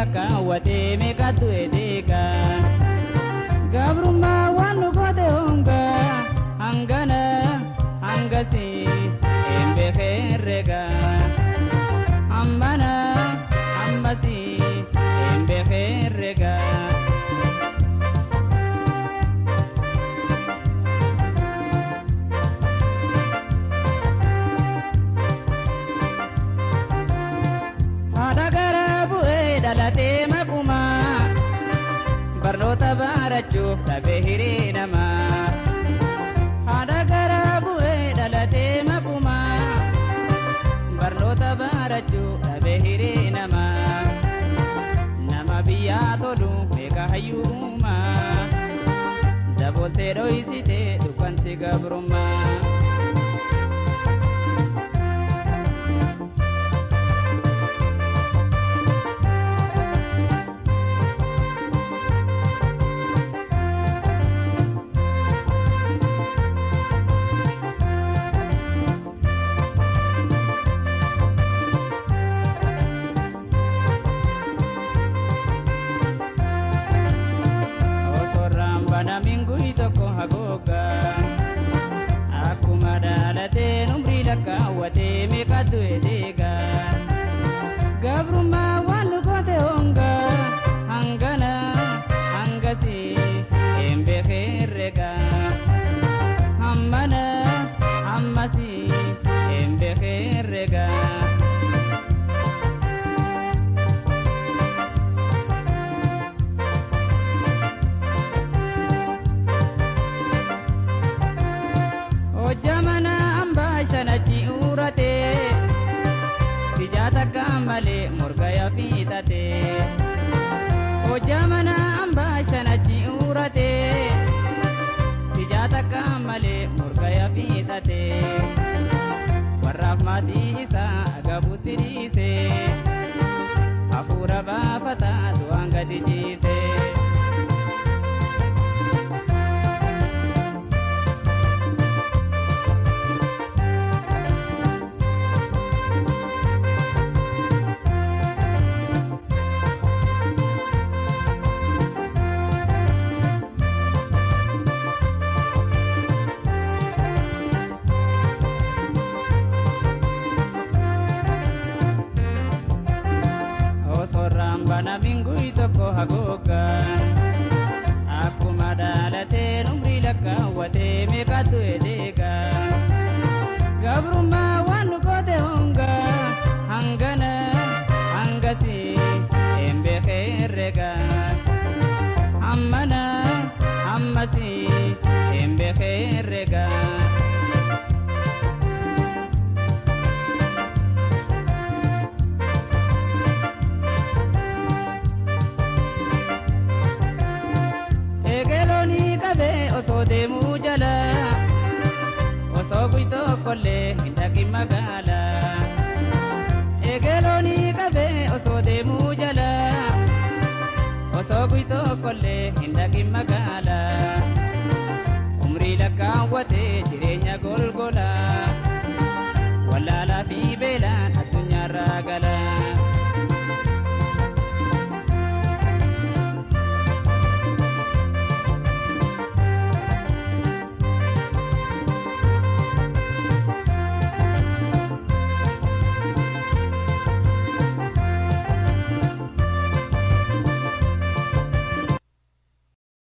lakkaawwate meeqatu edeega gabrummaa waan nu goote honga hangana hangasi hin beekerrega ammana ammasi hin beekerrega dhalatee makuma barnoota barachuuf dhabee hiree namaa haadha garaa bu'ee dhalatee makuma barnoota barachuuf dhabee hiree namaa nama biyyaa tolu meeqa hayyuumaa dabooltee dho'isitee dukkansi gabrummaa. Namingui toko hagoga akuma dalate numri lakkaawwate meeqatu edeega gabrummaa waan nu goote honga hangana hangasi hin beekerrega hammana hammasi hin beekerrega. Jamana ambashana urate tijata kamale murgaya fitate o jamana ambashana urate tijata kamale murgaya fitate warahmati isa agabutirise afura bafata duanga dijise bana mingui toko hagoga akuma dalate numri lakkaawwate meeqatu edeega gabrummaa waan nu goote honga hangana hangasi hin beekerrega hammana hammasi hin beekerrega. Osoo deemuu jala osoo buytoo kollee hin dhaqin magaala eegeloonii qabee osoo deemuu jala osoo buytoo kollee hin dhaqin magaala umrii lakkaawwatee jireenya golgola wallaalaa fi beelaan addunyaarraa gala.